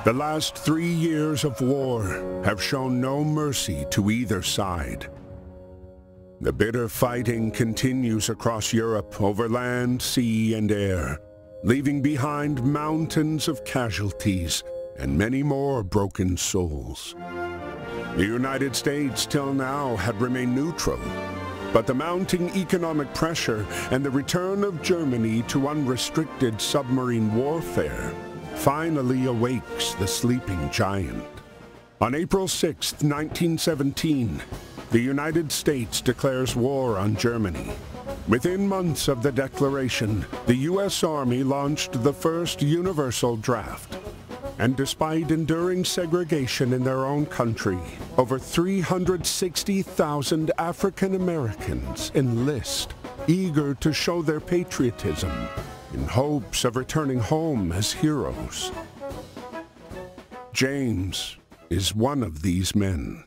The last 3 years of war have shown no mercy to either side. The bitter fighting continues across Europe over land, sea, and air, leaving behind mountains of casualties and many more broken souls. The United States till now had remained neutral, but the mounting economic pressure and the return of Germany to unrestricted submarine warfare finally awakes the sleeping giant. On April 6, 1917, the United States declares war on Germany. Within months of the declaration, the U.S. Army launched the first universal draft. And despite enduring segregation in their own country, over 360,000 African Americans enlist, eager to show their patriotism in hopes of returning home as heroes. James is one of these men.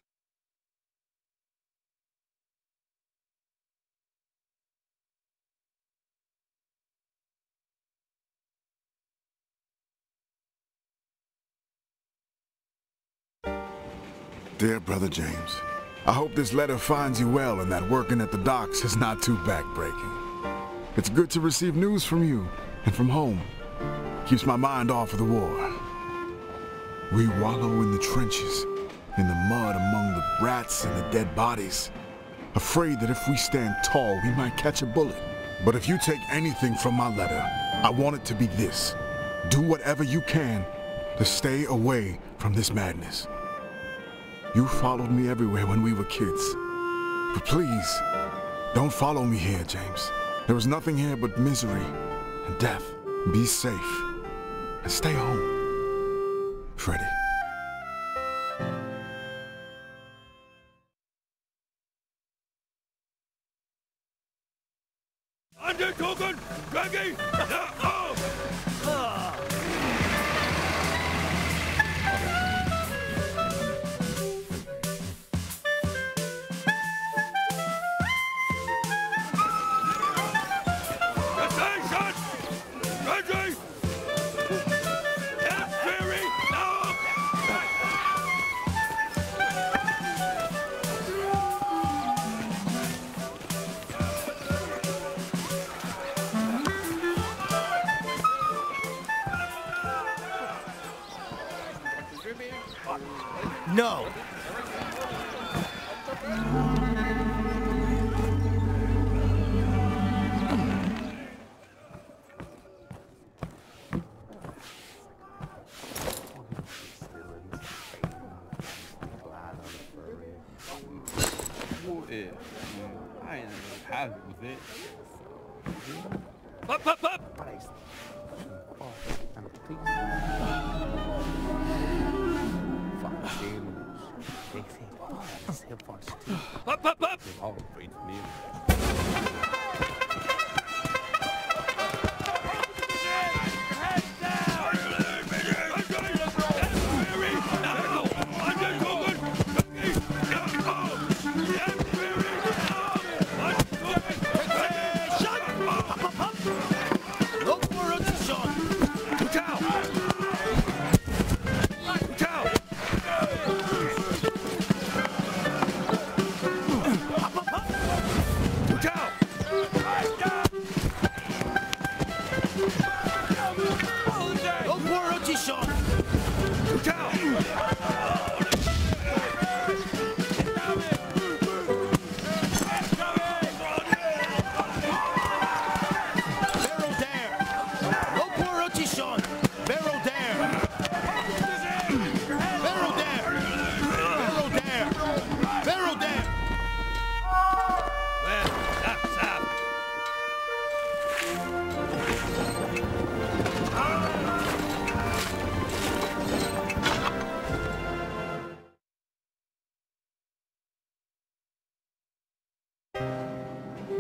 Dear Brother James, I hope this letter finds you well and that working at the docks is not too backbreaking. It's good to receive news from you and from home. Keeps my mind off of the war. We wallow in the trenches, in the mud among the rats and the dead bodies, afraid that if we stand tall, we might catch a bullet. But if you take anything from my letter, I want it to be this. Do whatever you can to stay away from this madness. You followed me everywhere when we were kids. But please, don't follow me here, James. There is nothing here but misery and death. Be safe and stay home. Freddie. Angegucken! Greggy! No! I ain't happy with it. Up, up, up! Up, up, up!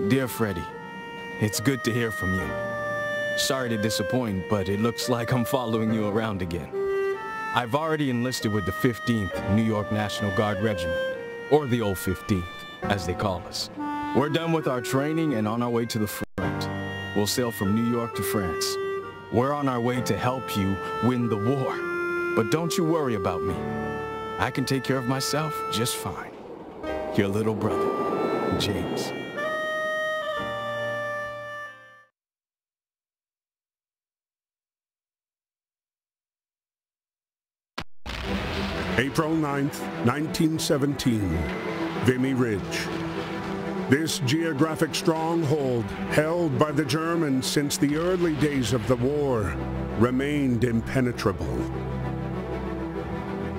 Dear Freddie, it's good to hear from you. Sorry to disappoint, but it looks like I'm following you around again. I've already enlisted with the 15th New York National Guard Regiment, or the old 15th, as they call us. We're done with our training and on our way to the front. We'll sail from New York to France. We're on our way to help you win the war. But don't you worry about me. I can take care of myself just fine. Your little brother, James. April 9th, 1917, Vimy Ridge. This geographic stronghold, held by the Germans since the early days of the war, remained impenetrable.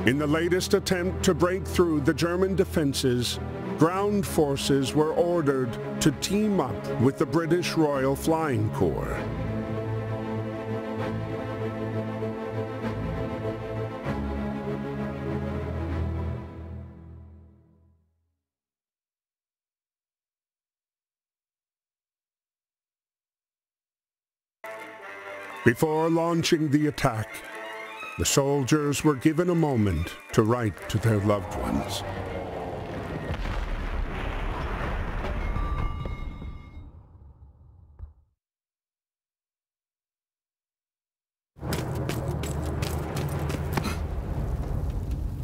In the latest attempt to break through the German defenses, ground forces were ordered to team up with the British Royal Flying Corps. Before launching the attack, the soldiers were given a moment to write to their loved ones.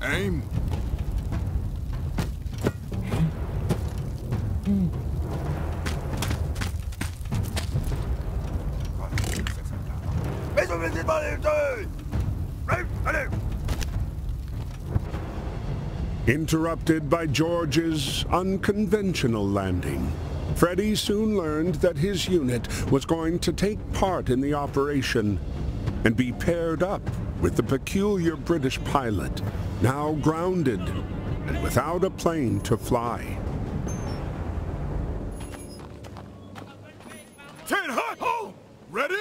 Aim. Interrupted by George's unconventional landing, Freddy soon learned that his unit was going to take part in the operation and be paired up with the peculiar British pilot, now grounded and without a plane to fly. 10 hot! Oh! Ready?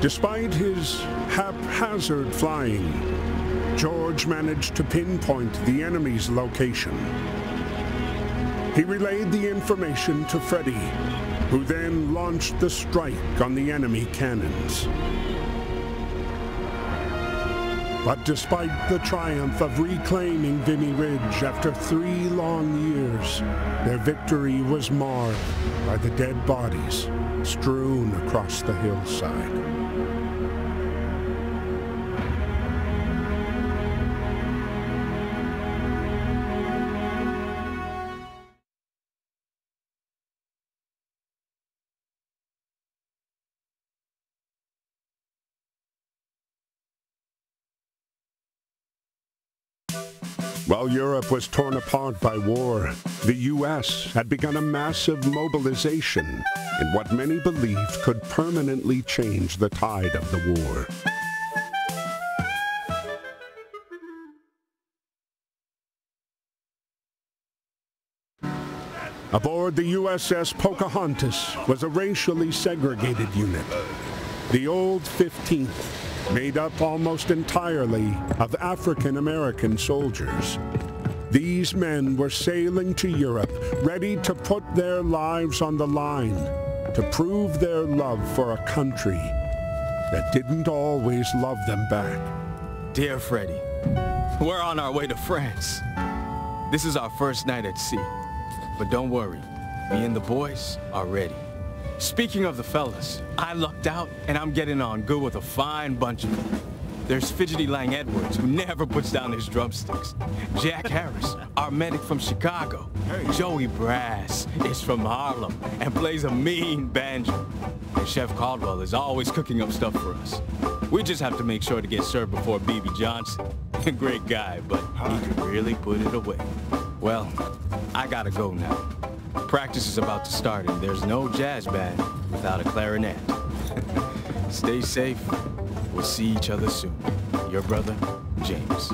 Despite his haphazard flying, George managed to pinpoint the enemy's location. He relayed the information to Freddy, who then launched the strike on the enemy cannons. But despite the triumph of reclaiming Vimy Ridge after 3 long years, their victory was marred by the dead bodies strewn across the hillside. While Europe was torn apart by war, the U.S. had begun a massive mobilization in what many believed could permanently change the tide of the war. Aboard the USS Pocahontas was a racially segregated unit, the Old 15th, made up almost entirely of African-American soldiers. These men were sailing to Europe, ready to put their lives on the line, to prove their love for a country that didn't always love them back. Dear Freddy, we're on our way to France. This is our first night at sea. But don't worry, me and the boys are ready. Speaking of the fellas, I lucked out and I'm getting on good with a fine bunch of them. There's Fidgety Lang Edwards, who never puts down his drumsticks. Jack Harris, our medic from Chicago. Joey Brass is from Harlem and plays a mean banjo. And Chef Caldwell is always cooking up stuff for us. We just have to make sure to get served before B.B. Johnson. Great guy, but he can really put it away. Well, I gotta go now. Practice is about to start and there's no jazz band without a clarinet. Stay safe. We'll see each other soon. Your brother, James.